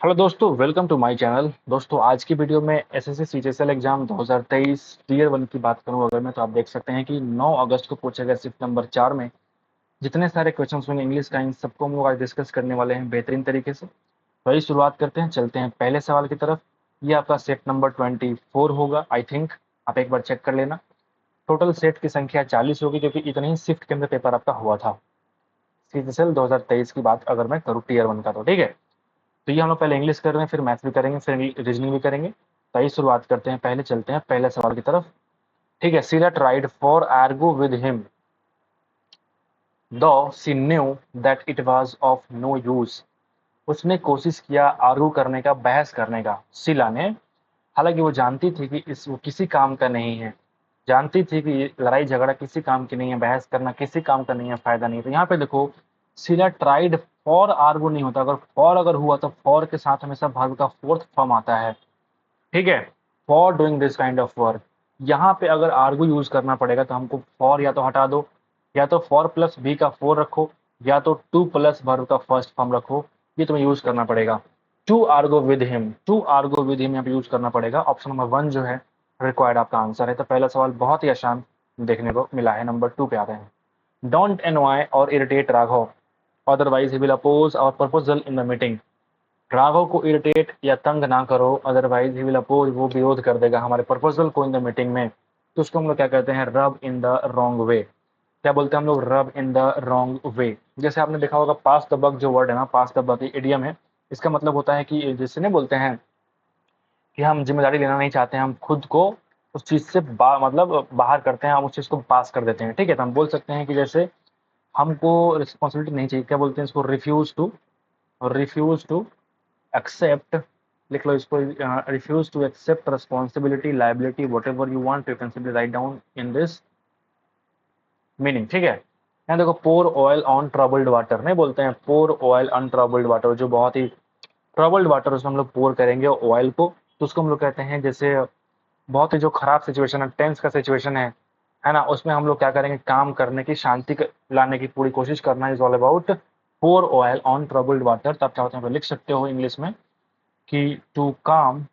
Hello दोस्तों, welcome to my channel. दोस्तों, आज की वीडियो में एसएससी सीजीएल एग्जाम 2023 टीयर 1 की बात करूं अगर मैं, तो आप देख सकते हैं कि 9 अगस्त को पूछे गए शिफ्ट नंबर 4 में जितने सारे क्वेश्चंस होंगे इंग्लिश का, इन सबको हम लोग आज डिस्कस करने वाले हैं बेहतरीन तरीके से। तो आइए शुरुआत करते हैं, चलते हैं पहले सवाल की तरफ। ये आपका सेट नंबर 24 होगा आई थिंक, आप एक बार चेक कर लेना। टोटल सेट की संख्या 40 होगी, क्योंकि इतने ही शिफ्ट के अंदर पेपर आपका हुआ था सीजीएल 2023 की बात अगर मैं करूँ टीयर 1 का, तो ठीक है। तो ये हम लोग पहले इंग्लिश कर रहे हैं, फिर मैथ भी करेंगे, फिर रीजनिंग भी करेंगे। तो आइए शुरुआत करते हैं, पहले चलते हैं पहले सवाल की तरफ। ठीक है। Sheila tried for argue with him though she knew that it was of no use. उसने कोशिश किया आर्गू करने का, बहस करने का, शीला ने। हालांकि वो जानती थी कि इस वो किसी काम का नहीं है, जानती थी कि ये लड़ाई झगड़ा किसी काम की नहीं है, बहस करना किसी काम का नहीं है, फायदा नहीं है। तो यहाँ पे देखो, शीला ट्राइड फॉर आर्गू नहीं होता, अगर फॉर अगर हुआ तो फॉर के साथ हमेशा वर्ब का फोर्थ फॉर्म आता है। ठीक है। For doing this kind of work. यहाँ पे अगर आर्गू यूज करना पड़ेगा तो हमको फॉर या तो हटा दो, या तो फॉर प्लस बी का फोर रखो, या तो टू प्लस वर्ब का फर्स्ट फॉर्म रखो। ये तुम्हें यूज करना पड़ेगा। To argue with him, to argue with him यहाँ पे यूज करना पड़ेगा। ऑप्शन नंबर 1 जो है रिक्वायर्ड आपका आंसर है। तो पहला सवाल बहुत ही आसान देखने को मिला है। नंबर 2 पे आते हैं। Don't annoy or irritate Raghav, otherwise he will oppose our proposal in the meeting. Raghav को इरिटेट या तंग ना करो, अदरवाइज ही विल अपोज, वो विरोध कर देगा हमारे प्रपोजल को इन द मीटिंग में। तो उसको हम लोग क्या कहते हैं, रब इन द रॉन्ग वे। क्या बोलते हैं हम लोग, रब इन द रॉन्ग वे। जैसे आपने देखा होगा पास द बक जो वर्ड है ना, पास द बक इडियम है। इसका मतलब होता है कि जैसे नहीं बोलते हैं कि हम जिम्मेदारी लेना नहीं चाहते हैं, हम खुद को उस चीज से मतलब बाहर करते हैं, हम उस चीज को पास कर देते हैं। ठीक है। तो हम बोल सकते हैं कि जैसे हमको रिस्पॉन्सिबिलिटी नहीं चाहिए, क्या बोलते हैं इसको, रिफ्यूज टू एक्सेप्ट, लिख लो इसको, refuse to accept responsibility, liability, whatever you want, you can simply write down in this meaning. ठीक है। यहाँ देखो, pour oil on troubled water नहीं बोलते हैं, pour oil on troubled water, जो बहुत ही ट्रबल्ड वाटर उसमें हम लोग पोर करेंगे ऑयल को, तो उसको हम लोग कहते हैं जैसे बहुत ही जो खराब सिचुएशन है, टेंस का सिचुएशन है ना, उसमें हम लोग क्या करेंगे, काम करने की, शांति लाने की पूरी कोशिश करना। Is all about pour oil on troubled water. तब क्या होता है, लिख सकते हो इंग्लिश में कि टू काम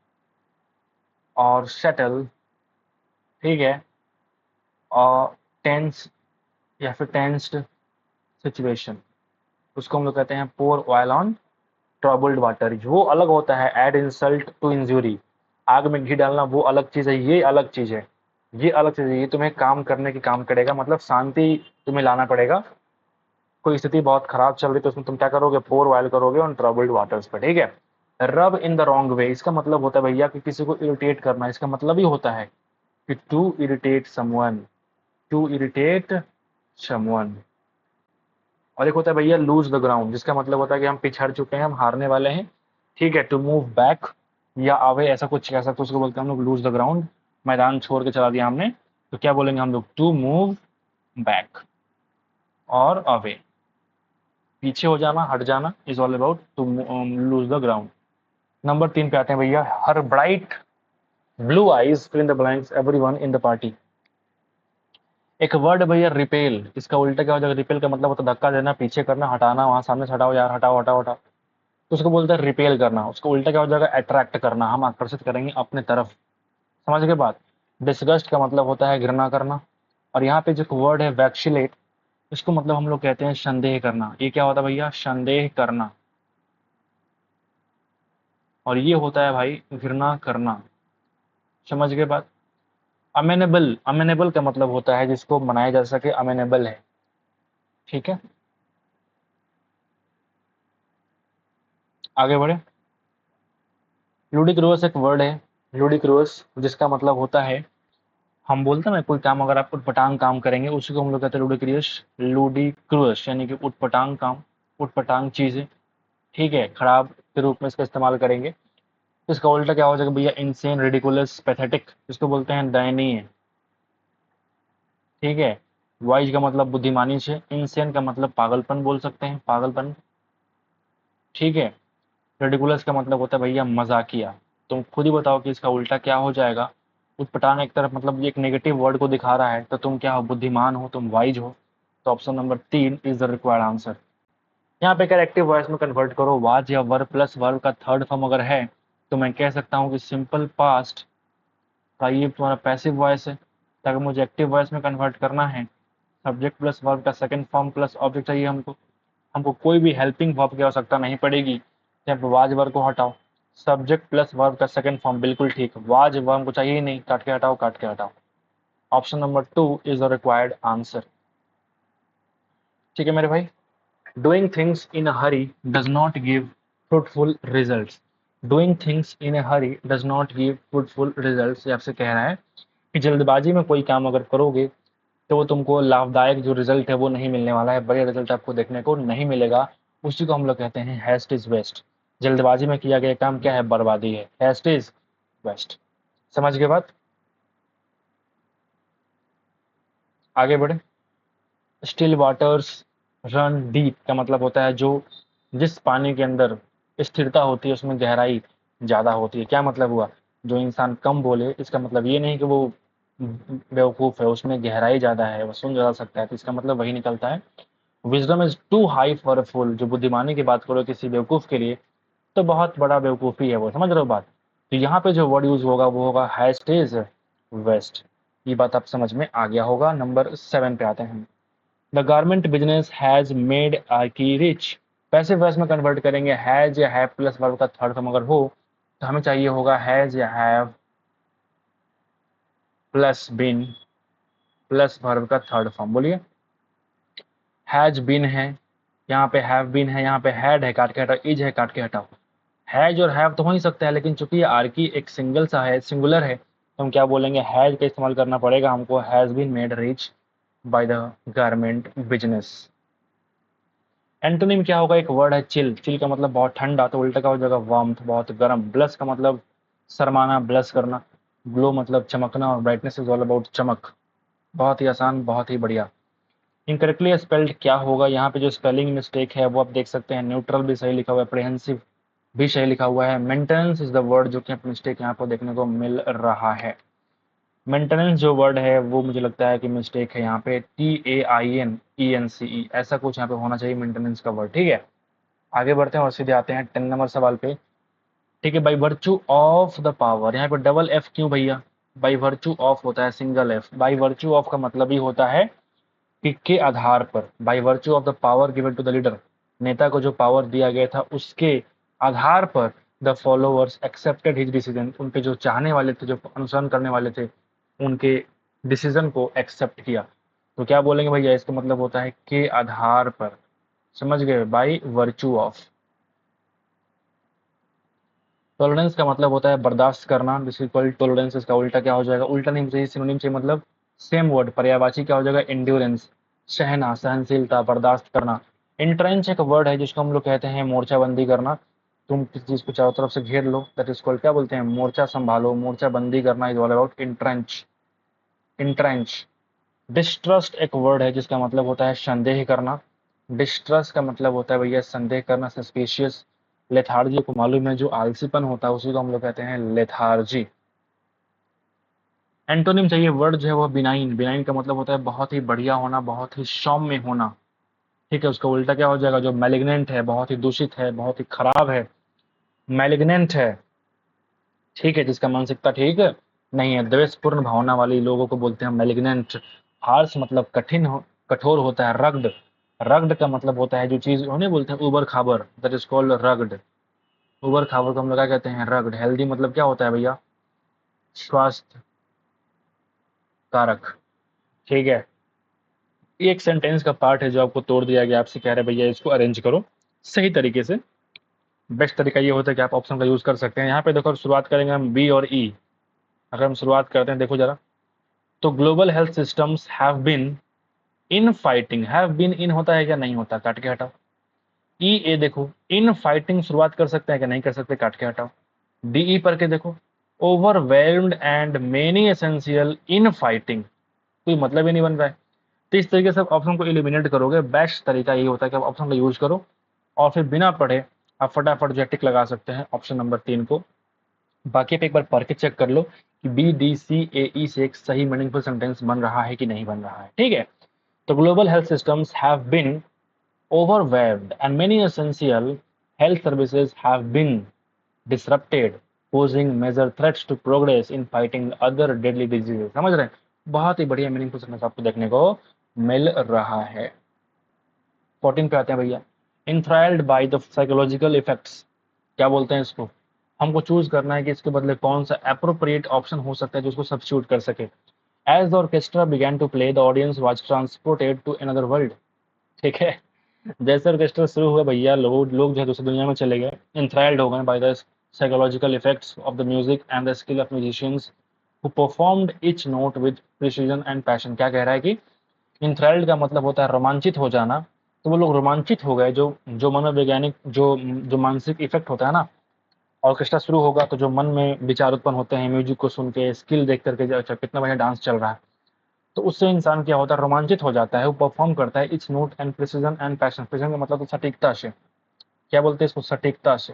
और सेटल, ठीक है, और टेंस या फिर टेंस्ड सिचुएशन, उसको हम लोग कहते हैं pour oil on troubled water. वो अलग होता है, एड इंसल्ट टू इंजरी, आग में घी डालना वो अलग चीज़ है, ये अलग चीज़ है, ये अलग चीज़ है। ये तुम्हें काम करने की काम करेगा, मतलब शांति तुम्हें लाना पड़ेगा। कोई स्थिति बहुत खराब चल रही तो उसमें तुम क्या करोगे, पोर ऑयल करोगे ऑन ट्रबल्ड वाटर्स पर। ठीक है। रब इन द रॉन्ग वे, इसका मतलब होता है भैया कि किसी को इरिटेट करना, इसका मतलब ही होता है कि to irritate someone, to irritate someone. और एक होता है भैया लूज द ग्राउंड, जिसका मतलब होता है कि हम पिछड़ चुके हैं, हम हारने वाले हैं। ठीक है। टू मूव बैक या अवे, ऐसा कुछ कह सकते, उसको बोलते हैं हम लोग लूज द ग्राउंड, मैदान छोड़ के चला दिया हमने। तो क्या बोलेंगे हम लोग, टू मूव बैक और अवे, पीछे हो जाना, हट जाना, is all about to lose the ground. Number 3 पे आते हैं भैया। Her bright blue eyes fill in the blanks everyone in the party. एक वर्ड भैया रिपेल, इसका उल्टा क्या हो जाएगा, रिपेल का मतलब होता है धक्का देना, पीछे करना, हटाना, वहां सामने से हटाओ यार, हटाओ हटाओ हटाओ। तो उसको बोलते हैं रिपेल करना। उसका उल्टा क्या हो जाएगा, अट्रैक्ट करना, हम आकर्षित करेंगे अपने तरफ। समझ के बाद। डिस्गस्ट का मतलब होता है घृणा करना। और यहाँ पे जो वर्ड है वैक्सीलेट, इसको मतलब हम लोग कहते हैं संदेह करना। ये क्या होता है भैया, संदेह करना। और ये होता है भाई घृणा करना। समझ के बाद। अमेनेबल, अमेनेबल का मतलब होता है जिसको मनाया जा सके, अमेनेबल है। ठीक है। आगे बढ़े। लूडिक्रोस एक वर्ड है, लूडिक्रोस, जिसका मतलब होता है, हम बोलते हैं ना कोई काम अगर आप उटपटांग काम करेंगे, उसी को हम लोग कहते हैं लूडिक्रियस, लूडिक्रोस, यानी कि उटपटांग काम, उटपटांग चीजें। ठीक है, खराब के रूप में इसका इस्तेमाल करेंगे। तो इसका उल्टा क्या हो जाएगा भैया, इंसेन, रेडिकुलस, पैथेटिक, इसको बोलते हैं दयनीय। ठीक है। वाइज का मतलब बुद्धिमानी से, इंसेन का मतलब पागलपन बोल सकते हैं, पागलपन। ठीक है। रेडिकुलस का मतलब होता है भैया मजाकिया। तुम खुद ही बताओ कि इसका उल्टा क्या हो जाएगा। उत्पटांग एक तरफ मतलब ये एक नेगेटिव वर्ड को दिखा रहा है, तो तुम क्या हो, बुद्धिमान हो, तुम वाइज हो। तो option number 3 is the required answer. यहाँ पे अगर एक्टिव वॉइस में कन्वर्ट करो वाज या वर प्लस वर्ब का थर्ड फॉर्म अगर है तो मैं कह सकता हूँ कि सिंपल पास्ट का ये तुम्हारा पैसिव वॉइस है। तो अगर मुझे एक्टिव वॉइस में कन्वर्ट करना है, सब्जेक्ट प्लस वर्ब का सेकंड फॉर्म प्लस ऑब्जेक्ट चाहिए हमको। हमको कोई भी हेल्पिंग वर्ब की आवश्यकता नहीं पड़ेगी। यहाँ पे वाज वर्ब को हटाओ, सब्जेक्ट प्लस वर्ब का सेकंड फॉर्म बिल्कुल ठीक। वाज वर्ब को चाहिए ही नहीं, काट के हटाओ, काट के हटाओ। Option number 2 is the required answer. ठीक है मेरे भाई। Doing things in a Hari does not give fruitful results. Doing things in a Hari does not give fruitful results, ये आपसे कह रहा है कि जल्दबाजी में कोई काम अगर करोगे तो वो तुमको लाभदायक जो रिजल्ट है वो नहीं मिलने वाला है, बढ़िया रिजल्ट आपको देखने को नहीं मिलेगा। उसी को हम लोग कहते हैं हेस्ट इज वेस्ट। जल्दबाजी में किया गया काम क्या है? बर्बादी है। Haste is waste. समझ गए बात? आगे बढ़े। स्टिल वाटर्स रन डीप का मतलब होता है जो जिस पानी के अंदर स्थिरता होती है उसमें गहराई ज्यादा होती है। क्या मतलब हुआ? जो इंसान कम बोले इसका मतलब ये नहीं कि वो बेवकूफ है, उसमें गहराई ज्यादा है, वो सुन ज्यादा सकता है, तो इसका मतलब वही निकलता है wisdom is too high for a fool. जो बुद्धिमानी की बात करो किसी बेवकूफ के लिए तो बहुत बड़ा बेवकूफी है वो। समझ रहे हो बात? तो यहाँ पे जो वर्ड यूज होगा वो होगा हाईएस्ट इज वेस्ट। ये बात आप समझ में आ गया होगा। नंबर 7 पे आते हैं। The garment business has made Archie rich. Passive voice में कन्वर्ट करेंगे हैज या हैव प्लस वर्ब का थर्ड फॉर्म अगर हो तो हमें चाहिए होगा हैज या have plus been plus verb का थर्ड फॉर्म। बोलिए। हैज बिन है, यहाँ पे हैव बीन है, यहाँ पे हैड है, काट के हटाओ, इज है, काट के हटाओ। हैज और हैव तो हो ही सकता है, लेकिन चूंकि आर्की एक सिंगल सा है, सिंगुलर है, तो हम क्या बोलेंगे? हैज का इस्तेमाल करना पड़ेगा हमको। Has been made rich by the garment business. Antonym क्या होगा? एक वर्ड है चिल। चिल का मतलब बहुत ठंडा, तो उल्टा का हो जाएगा वार्मथ, बहुत गर्म। ब्लस का मतलब शर्माना, ब्लस करना। ग्लो मतलब चमकना, और ब्राइटनेस इज ऑल अबाउट चमक। बहुत ही आसान, बहुत ही बढ़िया। इनकरेक्टली स्पेल्ड क्या होगा? यहाँ पे जो स्पेलिंग मिस्टेक है वो आप देख सकते हैं। न्यूट्रल भी सही लिखा हुआ है, अप्रीहेंसिव भी सही लिखा हुआ है। मेंटेनेंस इज द वर्ड जो कि मिस्टेक यहाँ पर देखने को मिल रहा है। मेंटेनेंस जो वर्ड है वो मुझे लगता है कि मिस्टेक है यहाँ पे। TAINENCE ऐसा कुछ यहाँ पे होना चाहिए मेंटेनेंस का वर्ड। ठीक है, आगे बढ़ते हैं और सीधे आते हैं 10 नंबर सवाल पे। ठीक है, by virtue of the power, यहाँ पे डबल एफ क्यों भैया? बाई वर्चू ऑफ होता है single F. By virtue of का मतलब ही होता है कि के आधार पर। By virtue of the power given to the leader, नेता को जो पावर दिया गया था उसके आधार पर the followers accepted his decision, उनके जो चाहने वाले थे, जो अनुसरण करने वाले थे, उनके डिसीजन को एक्सेप्ट किया। तो क्या बोलेंगे भैया? इसका मतलब होता है के आधार पर। समझ गए? By virtue of. टॉलरेंस का मतलब होता है बर्दाश्त करना, जिसकी इक्वल टॉलरेंस। इसका उल्टा क्या हो जाएगा? उल्टा नहीं चाहिए, सिनोनिम चाहिए, मतलब सेम वर्ड। पर्यायवाची क्या हो जाएगा? एंड्योरेंस, सहना, सहनशीलता, बर्दाश्त करना। इंट्रेंच एक वर्ड है जिसको हम लोग कहते हैं मोर्चाबंदी करना। तुम किसी चीज को चारों तरफ से घेर लो, दैट इज कॉल्ड, क्या बोलते हैं? मोर्चा संभालो, मोर्चाबंदी करना is all about entrench. Entrench. Distrust एक वर्ड है जिसका मतलब होता है संदेह करना। डिस्ट्रस्ट का मतलब होता है भैया संदेह करना, सस्पिशियस। लेथार्जी को मालूम है, जो आलसीपन होता है उसी को हम लोग कहते हैं लेथार्जी। एंटोनिम चाहिए वर्ड जो है वो बिनाइन। बिनाइन का मतलब होता है बहुत ही बढ़िया होना, बहुत ही सौम्य होना। ठीक है, उसका उल्टा क्या हो जाएगा? जो मैलिग्नेंट है, बहुत ही दूषित है, बहुत ही खराब है, मैलिग्नेंट है। ठीक है, जिसका मानसिकता ठीक नहीं है, द्वेषपूर्ण भावना वाली लोगों को बोलते हैं मैलिग्नेंट। हार्श मतलब कठिन हो, कठोर होता है। रग्ड, रग्ड का मतलब होता है जो चीज उन्हें बोलते हैं उबर खाबर, दैट इज कॉल्ड रग्ड। उबर खाबर को हम लोग क्या कहते हैं? रग्ड। हेल्दी मतलब क्या होता है भैया? स्वास्थ्य कारक। ठीक है, एक सेंटेंस का पार्ट है जो आपको तोड़ दिया गया, आपसे कह रहे भैया इसको अरेंज करो सही तरीके से। बेस्ट तरीका ये होता है कि आप ऑप्शन का यूज कर सकते हैं। यहाँ पे देखो शुरुआत करेंगे हम बी और ई। अगर हम शुरुआत करते हैं, देखो जरा, तो global health systems have been in fighting. Have been in होता है क्या? नहीं होता, काट के हटाओ। ई ए देखो, इन फाइटिंग शुरुआत कर सकते हैं क्या? नहीं कर सकते, काट के हटाओ। डीई पर के देखो, overwhelmed and many essential in fighting, कोई मतलब ही नहीं बन रहा है। तो इस तरीके से आप ऑप्शन को एलिमिनेट करोगे। बेस्ट तरीका ये होता है कि आप ऑप्शन का यूज करो और फिर बिना पढ़े आप फटाफट जो टिक लगा सकते हैं ऑप्शन नंबर 3 को। बाकी पे एक बार पढ़ के चेक कर लो कि बी डी सी ए ई से एक सही मीनिंगफुल सेंटेंस बन रहा है कि नहीं बन रहा है। ठीक है, तो global health systems have been overwhelmed, and many essential health services have been disrupted, posing major threats to progress in fighting other deadly diseases। समझ रहे हैं? बहुत ही बढ़िया मीनिंगफुल सेंटेंस आपको देखने को मिल रहा है। 14 पे आते हैं भैया। Enthralled by the psychological effects, क्या बोलते हैं इसको? हमको चूज करना है कि इसके बदले कौन सा अप्रोप्रिएट ऑप्शन हो सकता है जो उसको सब्स्टिट्यूट कर सके। As the orchestra began to play, the audience was transported to another world। ठीक है, जैसे ऑर्केस्ट्रा शुरू हुआ भैया, लोग जो है दूसरी दुनिया में चले गए। Enthralled हो गए by the psychological effects of the music and the skill of musicians who performed each note with precision and passion। क्या कह रहा है कि इंथ्राइल्ड का मतलब होता है रोमांचित हो जाना, तो वो लोग रोमांचित हो गए। जो जो मनोवैज्ञानिक जो मानसिक इफेक्ट होता है ना, ऑर्केस्ट्रा शुरू होगा तो जो मन में विचार उत्पन्न होते हैं म्यूजिक को सुन के, स्किल देख करके, अच्छा कितना बढ़िया डांस चल रहा है, तो उससे इंसान क्या होता है, रोमांचित हो जाता है, वो परफॉर्म करता है। It's note and precision and passion, precision का मतलब तो सटीकता से, क्या बोलते हैं इसको, सटीकता से।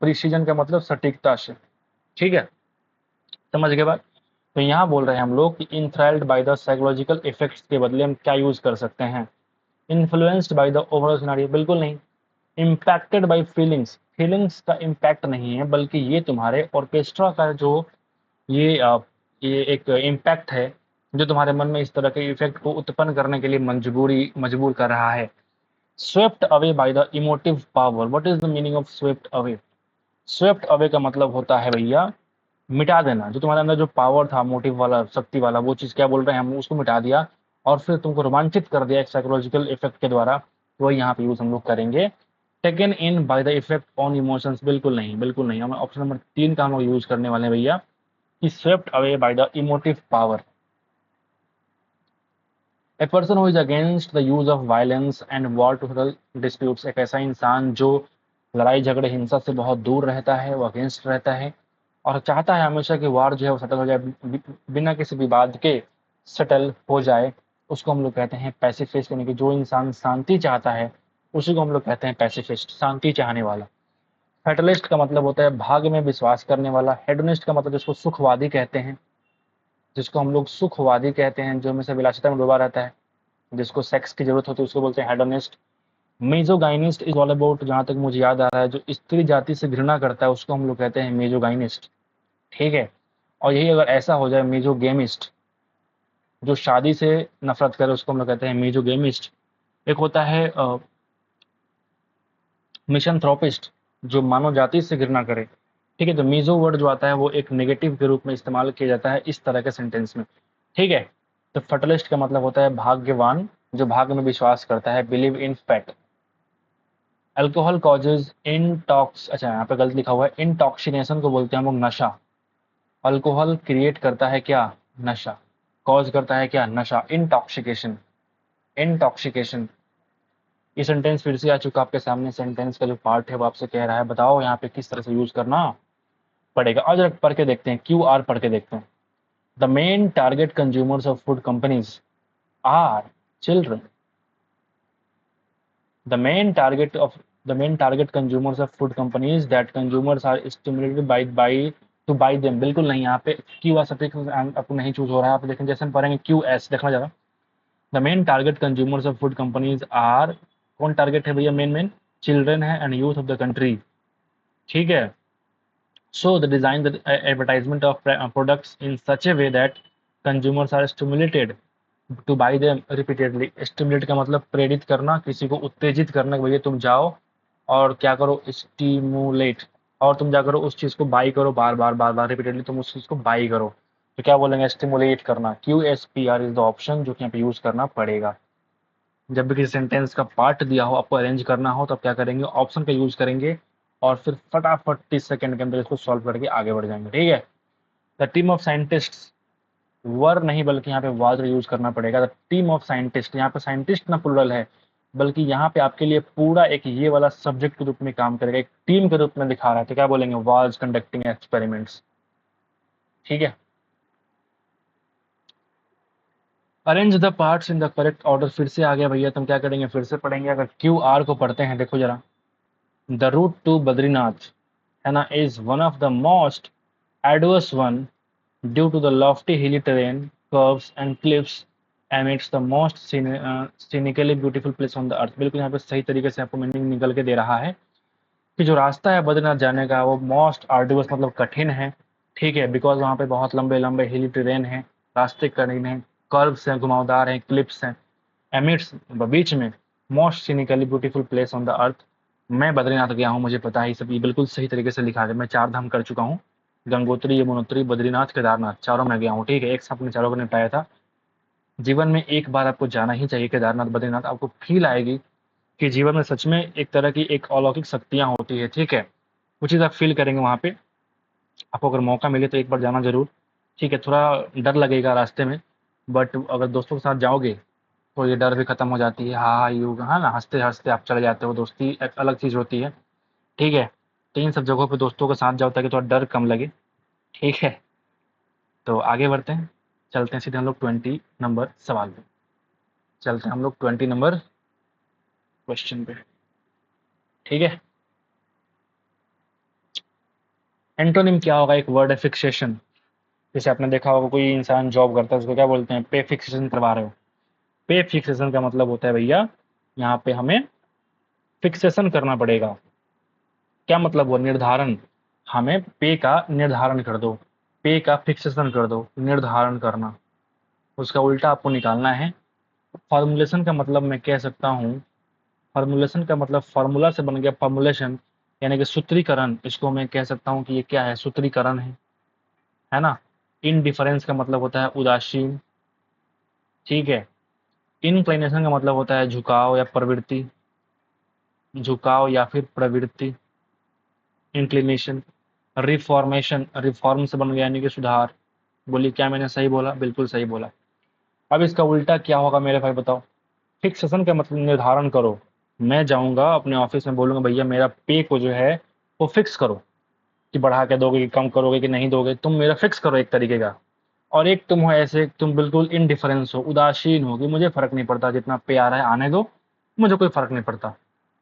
प्रिसीजन का मतलब सटीकता से, ठीक है, समझ गए बात। तो यहाँ बोल रहे हैं हम लोग कि इंथ्राइल्ड बाय द साइकोलॉजिकल इफेक्ट्स के बदले हम क्या यूज कर सकते हैं? Influenced by the overall scenario, बिल्कुल नहीं। इम्पैक्टेड बाय फीलिंग्स, फीलिंग्स का इम्पैक्ट नहीं है, बल्कि ये तुम्हारे ऑर्केस्ट्रा का जो ये ये एक इम्पैक्ट है जो तुम्हारे मन में इस तरह के इफेक्ट को उत्पन्न करने के लिए मजबूर कर रहा है। Swept away by the emotive power, what is the meaning of swept away? Swept away का मतलब होता है भैया मिटा देना। जो तुम्हारे अंदर जो पावर था, मोटिव वाला, शक्ति वाला, वो चीज क्या बोल रहे हैं हम, उसको मिटा दिया और फिर तुमको रोमांचित कर दिया एक साइकोलॉजिकल इफेक्ट के द्वारा। वो यहाँ पे यूज हम लोग करेंगे। Taken in by the effect on emotions, बिल्कुल नहीं, बिल्कुल नहीं। हमें ऑप्शन नंबर 3 का हम लोग यूज करने वाले हैं भैया, कि swept away by the emotive power. A person who is against the use of violence and war to settle disputes, एक ऐसा इंसान जो लड़ाई झगड़े हिंसा से बहुत दूर रहता है, वो अगेंस्ट रहता है और चाहता है हमेशा कि वार जो है वो सेटल हो जाए, बिना किसी विवाद के सेटल हो जाए। उसको हम लोग कहते हैं पैसिफिस्ट, यानी कि जो इंसान शांति चाहता है उसी को हम लोग कहते हैं पैसिफिस्ट, शांति चाहने वाला। फेटलिस्ट का मतलब होता है भाग्य में विश्वास करने वाला। हेडोनिस्ट का मतलब जिसको सुखवादी कहते हैं, जिसको हम लोग सुखवादी कहते हैं, जो हमेशा विलासिता में डूबा रहता है, जिसको सेक्स की जरूरत होती है, उसको बोलते हैं हेडोनिस्ट। मेजोगाइनिस्ट इज ऑल अबाउट, जहां तक मुझे याद आ रहा है, जो स्त्री जाति से घृणा करता है उसको हम लोग कहते हैं मेजोगाइनिस्ट, ठीक है। और यही अगर ऐसा हो जाए मेजोगेमिस्ट, जो शादी से नफरत करे उसको हम लोग कहते हैं मेजोगेमिस्ट। एक होता है मिशनथ्रोपिस्ट, जो मानव जाति से घृणा करे, ठीक है। तो मीजो वर्ड जो आता है वो एक नेगेटिव के रूप में इस्तेमाल किया जाता है इस तरह के सेंटेंस में, ठीक है। तो फटलिस्ट का मतलब होता है भाग्यवान, जो भाग्य में विश्वास करता है, believe in fate. Alcohol causes intox, अच्छा यहाँ पे गलत लिखा हुआ है, इंटॉक्सिनेशन को बोलते हैं हम लोग नशा। अल्कोहल क्रिएट करता है क्या, नशा। कॉज करता है क्या, नशा। Intoxication, intoxication. ये सेंटेंस फिर से आ चुका आपके सामने। सेंटेंस का जो पार्ट है वो आपसे कह रहा है बताओ यहाँ पे किस तरह से यूज करना पड़ेगा। और जरा पढ़ के देखते हैं, क्यू आर पढ़ के देखते हैं। The main target consumers of food companies are children. The main target of the main target consumers of food companies that consumers are stimulated by to buy them, बिल्कुल नहीं। यहाँ पे क्यू आर सटीक आपको नहीं चूज हो रहा है। आप देखें जैसे हम पढ़ेंगे क्यू एस, देखना जरा। The main target consumers of food companies are, कौन टारगेट है भैया, मेन चिल्ड्रन है and youth of the country, ठीक है। So the design the advertisement of products in such a way that consumers are stimulated to buy them repeatedly. Stimulate का मतलब प्रेरित करना, किसी को उत्तेजित करना कि भैया तुम जाओ और क्या करो, स्टिमुलेट, और तुम जा करो उस चीज को बाई करो, बार बार बार बार रिपीटेडली तुम उस चीज को बाई करो। तो क्या बोलेंगे, स्टिमुलेट करना। Q S P R is the option जो कि यहाँ पे यूज करना पड़ेगा। जब भी किसी सेंटेंस का पार्ट दिया हो, आपको अरेंज करना हो, तब क्या करेंगे, ऑप्शन का यूज करेंगे और फिर फटाफट 30 सेकंड के अंदर इसको सॉल्व करके आगे बढ़ जाएंगे, ठीक है। द टीम ऑफ साइंटिस्ट, वर नहीं बल्कि यहाँ पे वाज यूज करना पड़ेगा। द टीम ऑफ साइंटिस्ट, यहाँ पे साइंटिस्ट ना प्लूरल है, बल्कि यहाँ पे आपके लिए पूरा एक ये वाला सब्जेक्ट के रूप में काम करेगा, एक टीम के रूप में दिखा रहा है। तो क्या बोलेंगे, वाज कंडक्टिंग एक्सपेरिमेंट्स, ठीक है। Arrange the parts in the correct order, फिर से आ गया भैया, तुम क्या करेंगे, फिर से पढ़ेंगे। अगर क्यू आर को पढ़ते हैं, देखो जरा। द रूट टू बद्रीनाथ है ना is one of the most arduous one due to the lofty hilly terrain, curves and cliffs amidst the most scenically beautiful place on the earth. बिल्कुल यहाँ पे सही तरीके से आपको मीनिंग निकल के दे रहा है कि जो रास्ता है बद्रीनाथ जाने का वो मोस्ट आर्डुअस मतलब कठिन है, ठीक है, बिकॉज वहाँ पे बहुत लंबे लंबे हिली टेरेन है, रास्ते कठिन हैं, कर्व्स हैं, घुमावदार हैं, क्लिप्स हैं, एमिट्स बीच में most scenically beautiful place on the earth. मैं बद्रीनाथ गया हूँ, मुझे पता है ये सब, ये बिल्कुल सही तरीके से लिखा है। मैं 4 धाम कर चुका हूँ, गंगोत्री, यमुनोत्री, बद्रीनाथ, केदारनाथ, चारों में गया हूँ, ठीक है, एक साथ अपने चारों को निपटाया था। जीवन में एक बार आपको जाना ही चाहिए केदारनाथ, बद्रीनाथ। आपको फील आएगी कि जीवन में सच में एक तरह की एक अलौकिक शक्तियाँ होती है, ठीक है, वो चीज़ आप फील करेंगे वहाँ पे। आपको अगर मौका मिले तो एक बार जाना ज़रूर, ठीक है। थोड़ा डर लगेगा रास्ते में, बट अगर दोस्तों के साथ जाओगे तो ये डर भी खत्म हो जाती है। हाँ यू हाँ ना, हंसते हंसते आप चले जाते हो, दोस्ती एक अलग चीज़ होती है, ठीक है। तो इन सब जगहों पे दोस्तों के साथ जाओ ताकि थोड़ा डर कम लगे, ठीक है। तो आगे बढ़ते हैं, चलते हैं सीधे हम लोग 20 नंबर सवाल पे, चलते हैं हम लोग 20 नंबर क्वेश्चन पे, ठीक है। एंटोनिम क्या होगा? एक वर्ड है फिक्सेशन। जैसे आपने देखा होगा कोई इंसान जॉब करता है उसको क्या बोलते हैं? पे फिक्सेशन करवा रहे हो। पे फिक्सेशन का मतलब होता है भैया, यहाँ पे हमें फिक्सेशन करना पड़ेगा। क्या मतलब हुआ? निर्धारण। हमें पे का निर्धारण कर दो, पे का फिक्सेशन कर दो, निर्धारण करना, उसका उल्टा आपको निकालना है। फॉर्मुलेशन का मतलब मैं कह सकता हूँ, फॉर्मुलेशन का मतलब फॉर्मूला से बन गया फॉर्मुलेशन, यानी कि सूत्रीकरण। इसको मैं कह सकता हूँ कि ये क्या है? सूत्रीकरण है ना। इनडिफरेंस का मतलब होता है उदासीन, ठीक है। इनक्लिनेशन का मतलब होता है झुकाव या प्रवृत्ति, झुकाव या फिर प्रवृत्ति, इंक्लिनेशन। रिफॉर्मेशन, रिफॉर्म से बन गया यानी कि सुधार। बोलिए क्या मैंने सही बोला? बिल्कुल सही बोला। अब इसका उल्टा क्या होगा मेरे भाई बताओ? फिक्सेशन का मतलब निर्धारण करो। मैं जाऊंगा अपने ऑफिस में बोलूंगा भैया मेरा पे को जो है वो फिक्स करो, कि बढ़ा के दोगे कि कम करोगे कि नहीं दोगे, तुम मेरा फिक्स करो एक तरीके का। और एक तुम हो ऐसे, तुम बिल्कुल इनडिफरेंस हो, उदासीन हो, कि मुझे फर्क नहीं पड़ता, जितना पे आ रहा है आने दो, मुझे कोई फर्क नहीं पड़ता।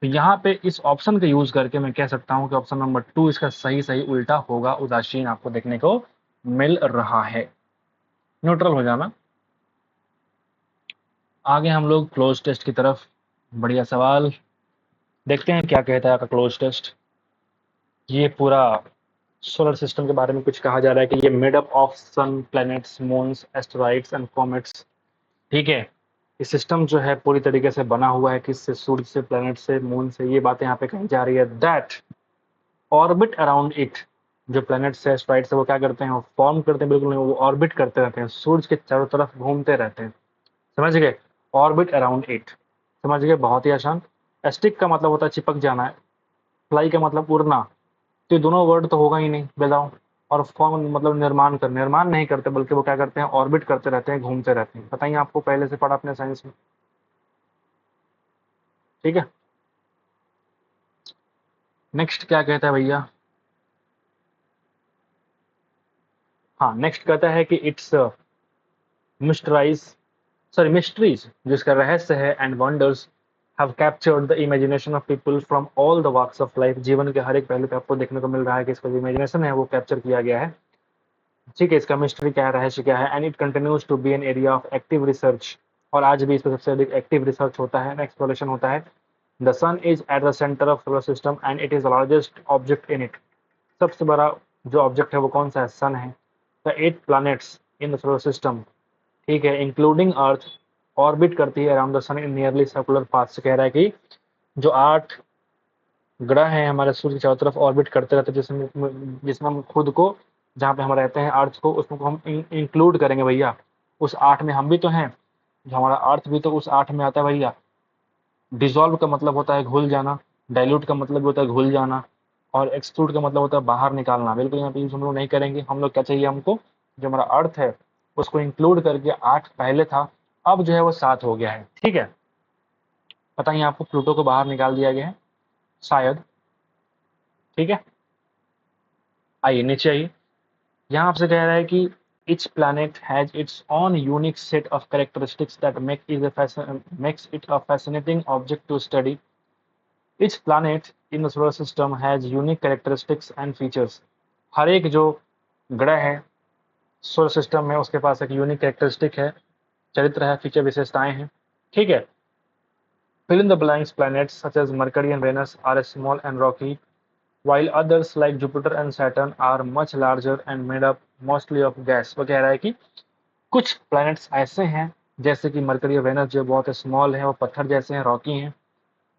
तो यहाँ पे इस ऑप्शन का यूज करके मैं कह सकता हूँ कि ऑप्शन नंबर 2 इसका सही सही उल्टा होगा, उदासीन आपको देखने को मिल रहा है। न्यूट्रल हो जाना। आगे हम लोग क्लोज टेस्ट की तरफ। बढ़िया सवाल, देखते हैं क्या कहता है आपका क्लोज टेस्ट। ये पूरा सोलर सिस्टम के बारे में कुछ कहा जा रहा है कि ये made up of sun, planets, moons, asteroids and comets, ठीक है। ये सिस्टम जो है पूरी तरीके से बना हुआ है किससे? सूर्य से, प्लैनेट से, मून से। ये बातें यहाँ पे कही जा रही है। दैट ऑर्बिट अराउंड इट, जो प्लैनेट्स है, एस्टेरॉइड्स है, वो क्या करते हैं? वो फॉर्म करते हैं, बिल्कुल नहीं, वो ऑर्बिट करते रहते हैं, सूर्य के चारों तरफ घूमते रहते हैं, समझ गए? ऑर्बिट अराउंड इट, समझ गए? बहुत ही आसान। स्टिक का मतलब होता है चिपक जाना है, फ्लाई का मतलब उड़ना। तो ये दोनों वर्ड तो होगा ही नहीं, बताओ। और फॉर्म मतलब निर्माण कर, निर्माण नहीं करते बल्कि वो क्या करते हैं? ऑर्बिट करते रहते हैं, घूमते रहते हैं। बताइए, आपको पहले से पढ़ा अपने साइंस में, ठीक है। नेक्स्ट क्या कहता है भैया? हाँ, नेक्स्ट कहता है कि इट्स मिस्टराइज, सॉरी मिस्ट्रीज, जिसका रहस्य है, and wonders have captured the imagination of people from all the walks of life. जीवन के हर एक पहलू पे आपको देखने को मिल रहा है कि इसका जो इमेजिनेशन है वो कैप्चर किया गया है, ठीक है। इसका मिस्ट्री क्या है, रहस्य क्या है? And it continues to be an area of active research, और आज भी इस पर सबसे अधिक एक्टिव रिसर्च होता है, एक्सप्लोरेशन होता है। The sun is at the centre of solar system and it is the largest object in it. सबसे बड़ा जो ऑब्जेक्ट है वो कौन सा है? सन है। The 8 planets in the solar system, ठीक है, इंक्लूडिंग अर्थ, ऑर्बिट करती है around the sun in nearly circular path. से कह रहा है कि जो 8 ग्रह हैं हमारे सूर्य की चारों तरफ ऑर्बिट करते रहते हैं, जिसमें हम खुद को, जहाँ पे हम रहते हैं अर्थ को, उसमें को हम इंक्लूड करेंगे भैया। उस 8 में हम भी तो हैं, जो हमारा अर्थ भी तो उस 8 में आता है भैया। डिसॉल्व का मतलब होता है घुल जाना, डाइल्यूट का मतलब होता है घुल जाना, और एक्सक्लूड का मतलब होता है बाहर निकालना। बिल्कुल यहाँ पे यूज हम लोग नहीं करेंगे। हम लोग क्या चाहिए हमको? जो हमारा अर्थ है उसको इंक्लूड करके 8 पहले था, अब जो है वो 7 हो गया है, ठीक है। पता ही आपको प्लूटो को बाहर निकाल दिया गया है शायद, ठीक है। आइए नीचे आइए। यहाँ आपसे कह रहा है कि each planet has its own unique set of characteristics that makes it a fascinating object to study. Each planet in the solar system has unique characteristics and features. हर एक जो ग्रह है सोलर सिस्टम में उसके पास एक यूनिक कैरेक्टरिस्टिक है, चरित्र है, फीचर विशेषताएं हैं, ठीक है। Fill in the blanks. Planets such as Mercury and Venus are small and rocky, while others like Jupiter and Saturn are much larger and made up mostly of gas। वो कह रहा है कि कुछ प्लैनेट्स ऐसे हैं जैसे कि मरकरी और वेनस जो बहुत स्मॉल है, वो पत्थर जैसे हैं, रॉकी हैं,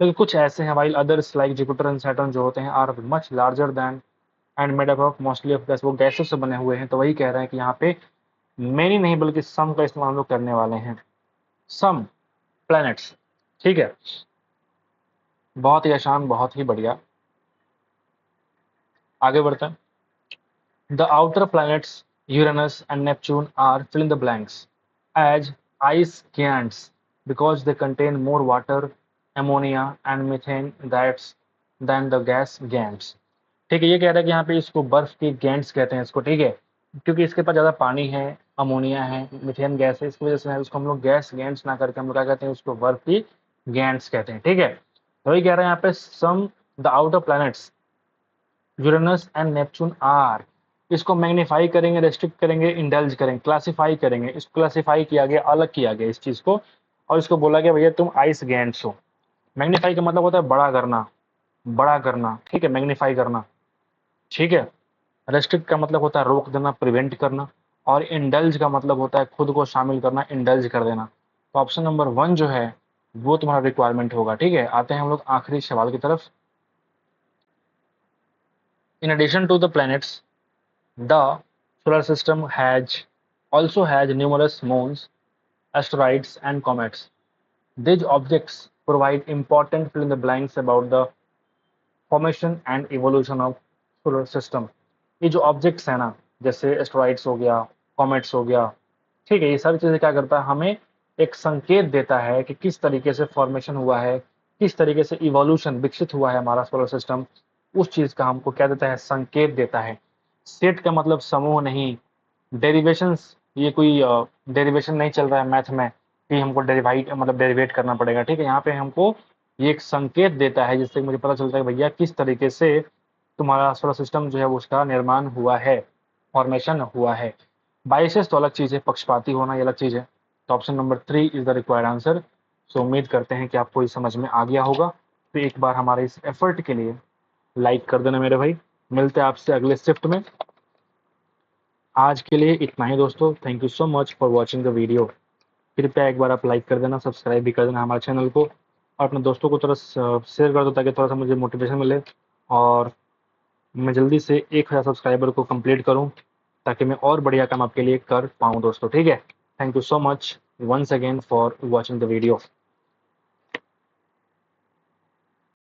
लेकिन कुछ ऐसे हैं while others like Jupiter and Saturn जो होते हैं are much larger than and made up of mostly of gas, वो गैसेस से बने हुए हैं। तो वही कह रहे हैं कि यहाँ पे मेनी नहीं बल्कि सम का इस्तेमाल हम लोग करने वाले हैं, सम प्लैनेट्स, ठीक है। बहुत ही आसान, बहुत ही बढ़िया। आगे बढ़ते हैं। The outer planets Uranus and Neptune are fill in the blanks as ice giants because they contain more water, ammonia and methane that's than the gas giants। ठीक है, ये कह रहा है कि यहाँ पे इसको बर्फ के गैंट्स कहते हैं इसको, ठीक है, क्योंकि इसके पास ज़्यादा पानी है, अमोनिया है, मिथेन गैस है, इसकी वजह से उसको हम लोग गैस गैंट्स ना करके हम लोग क्या कहते हैं, उसको बर्फ की गैंट्स कहते हैं, ठीक है। तो वही कह रहे हैं यहाँ पे some the outer planets Uranus and Neptune are, इसको मैग्नीफाई करेंगे, रेस्ट्रिक्ट करेंगे, इंडल्ज करेंगे, क्लासिफाई करेंगे, इसको क्लासिफाई किया गया, अलग किया गया इस चीज़ को, और इसको बोला गया भैया तुम आइस गैंट्स हो। मैग्नीफाई का मतलब होता है बड़ा करना, बड़ा करना, ठीक है, मैग्नीफाई करना, ठीक है। रेस्ट्रिक्ट का मतलब होता है रोक देना, प्रिवेंट करना, और इंडल्ज का मतलब होता है खुद को शामिल करना, इंडल्ज कर देना। तो ऑप्शन नंबर 1 जो है वो तुम्हारा रिक्वायरमेंट होगा, ठीक है। आते हैं हम लोग आखिरी सवाल की तरफ। In addition to the planets the solar system has also has numerous moons, asteroids and comets. These objects provide important fill in the blanks about the formation and evolution of solar system. ये जो objects है ना, जैसे asteroids हो गया, comets हो गया, ठीक है, ये सारी चीज़ें क्या करता है, हमें एक संकेत देता है कि किस तरीके से फॉर्मेशन हुआ है, किस तरीके से इवोल्यूशन विकसित हुआ है हमारा सोलर सिस्टम, उस चीज़ का हमको क्या देता है, संकेत देता है। सेट का मतलब समूह नहीं, डेरिवेशंस, ये कोई डेरिवेशन नहीं चल रहा है मैथ में कि हमको डेरिवाइट मतलब डेरिवेट करना पड़ेगा, ठीक है। यहाँ पे हमको ये एक संकेत देता है जिससे मुझे पता चलता है भैया किस तरीके से तुम्हारा सोलर सिस्टम जो है उसका निर्माण हुआ है, फॉर्मेशन हुआ है। बाइसेस तो अलग चीज़ है, पक्षपाती होना ये अलग चीज़ है। तो option number 3 is the required answer. So उम्मीद करते हैं कि आपको ये समझ में आ गया होगा। तो एक बार हमारे इस एफर्ट के लिए लाइक कर देना मेरे भाई। मिलते हैं आपसे अगले शिफ्ट में। आज के लिए इतना ही दोस्तों। Thank you so much for watching the video. कृपया एक बार आप लाइक कर देना, सब्सक्राइब भी कर देना हमारे चैनल को, और अपने दोस्तों को थोड़ा शेयर कर दो ताकि थोड़ा सा मुझे मोटिवेशन मिले और मैं जल्दी से 1000 सब्सक्राइबर को कंप्लीट करूं ताकि मैं और बढ़िया काम आपके लिए कर पाऊं दोस्तों, ठीक है। Thank you so much once again for watching the video.